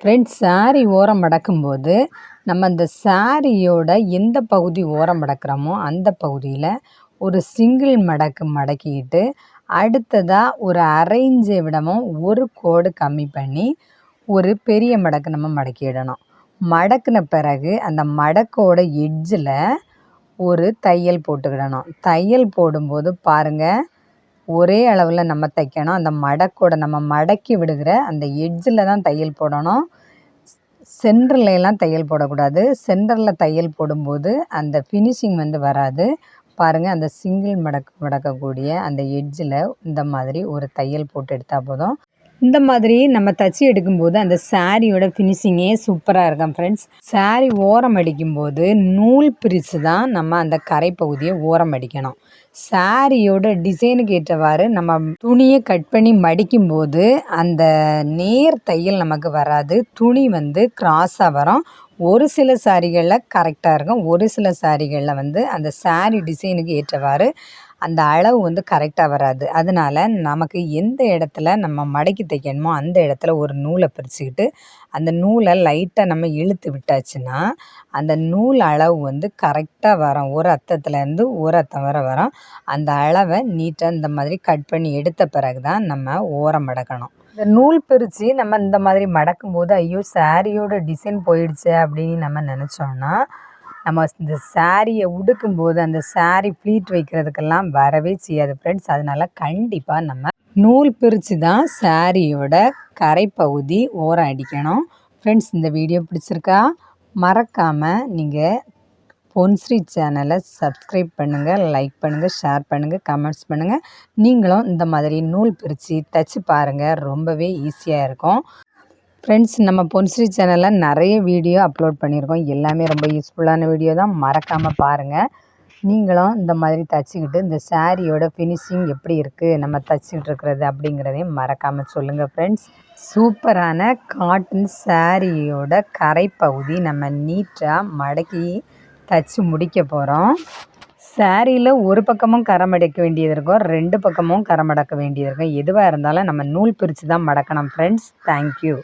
Friends, sorry ஓரம் மடக்கும்போது நம்ம அந்த சாரியோட எந்த பகுதி ஓரம் மடக்கிறோமோ அந்த பகுதியில் ஒரு சிங்கிள் மடக்கு மடக்கிட்டு அடுத்ததாக ஒரு அரை இன்ச்சை விடவும் ஒரு கோடு கம்மி பண்ணி ஒரு பெரிய மடக்கு நம்ம மடக்கிடணும். மடக்கின பிறகு அந்த மடக்கோட எட்ஜில் ஒரு தையல் போட்டுக்கிடணும். தையல் போடும்போது பாருங்கள், ஒரே அளவில் நம்ம தைக்கணும். அந்த மடக்கோட நம்ம மடக்கி விடுகிற அந்த எட்ஜில் தான் தையல் போடணும். சென்டர்லாம் தையல் போடக்கூடாது. சென்டரில் தையல் போடும்போது அந்த ஃபினிஷிங் வராது. பாருங்கள், அந்த சிங்கிள் மடக்கக்கூடிய அந்த எட்ஜில் இந்த மாதிரி ஒரு தையல் போட்டு எடுத்தால் போதும். இந்த மாதிரி நம்ம தச்சு எடுக்கும்போது அந்த சாரியோட ஃபினிஷிங்கே சூப்பராக இருக்கும் ஃப்ரெண்ட்ஸ். சாரி ஓரம் அடிக்கும்போது நூல் பிரித்து தான் நம்ம அந்த கரைப்பகுதியை ஓரம் அடிக்கணும். சாரியோட டிசைனுக்கு ஏற்றவாறு நம்ம துணியை கட் பண்ணி மடிக்கும்போது அந்த நேர் தையல் நமக்கு வராது. துணி கிராஸாக வரும். ஒரு சில சாரிகளில் கரெக்டாக இருக்கும். ஒரு சில சாரிகளில் அந்த சாரி டிசைனுக்கு ஏற்றவாறு அந்த அளவு கரெக்டாக வராது. அதனால் நமக்கு எந்த இடத்துல நம்ம மடக்கி தைக்கணுமோ அந்த இடத்துல ஒரு நூலை பிரிச்சுக்கிட்டு அந்த நூலை லைட்டாக நம்ம இழுத்து விட்டாச்சுன்னா அந்த நூல் அளவு கரெக்டாக வரும். ஒரு அத்தத்துலேருந்து ஒரு அத்தம் வரை வரும். அந்த அளவை நீட்டாக இந்த மாதிரி கட் பண்ணி எடுத்த பிறகு தான் நம்ம ஓரம் மடக்கணும். இந்த நூல் பிரித்து நம்ம இந்த மாதிரி மடக்கும்போது ஐயோ சாரியோட டிசைன் போயிடுச்சு அப்படின்னு நம்ம நினச்சோன்னா நம்ம இந்த சாரியை உடுக்கும்போது அந்த சாரி ப்ளீட் வைக்கிறதுக்கெல்லாம் வரவே செய்யாது ஃப்ரெண்ட்ஸ். அதனால் கண்டிப்பாக நம்ம நூல் பிரித்து தான் சாரியோட கரைப்பகுதி ஓரம் அடிக்கணும். ஃப்ரெண்ட்ஸ், இந்த வீடியோ பிடிச்சிருக்கா? மறக்காமல் நீங்கள் பொன்ஸ்ரீ சேனலை சப்ஸ்கிரைப் பண்ணுங்கள், லைக் பண்ணுங்கள், ஷேர் பண்ணுங்கள், கமெண்ட்ஸ் பண்ணுங்கள். நீங்களும் இந்த மாதிரி நூல் பிரித்து தைச்சி பாருங்கள், ரொம்பவே ஈஸியாக இருக்கும். ஃப்ரெண்ட்ஸ், நம்ம பொன்ஸ்ரீ சேனலில் நிறைய வீடியோ அப்லோட் பண்ணியிருக்கோம். எல்லாமே ரொம்ப யூஸ்ஃபுல்லான வீடியோ தான். மறக்காமல் பாருங்கள். நீங்களும் இந்த மாதிரி தைச்சிக்கிட்டு இந்த சாரியோட ஃபினிஷிங் எப்படி இருக்குது நம்ம தைச்சிக்கிட்டு இருக்கிறது அப்படிங்கிறதையும் மறக்காமல் சொல்லுங்கள் ஃப்ரெண்ட்ஸ். சூப்பரான காட்டன் சாரியோட கரைப்பகுதி நம்ம நீட்டாக மடக்கி தைச்சி முடிக்க போகிறோம். சாரியில் ஒரு பக்கமும் கரை மடக்க வேண்டியது இருக்கும், ரெண்டு பக்கமும் கரை மடக்க வேண்டியது இருக்கும். எதுவாக இருந்தாலும் நம்ம நூல் பிரித்து தான் மடக்கணும் ஃப்ரெண்ட்ஸ். தேங்க்யூ.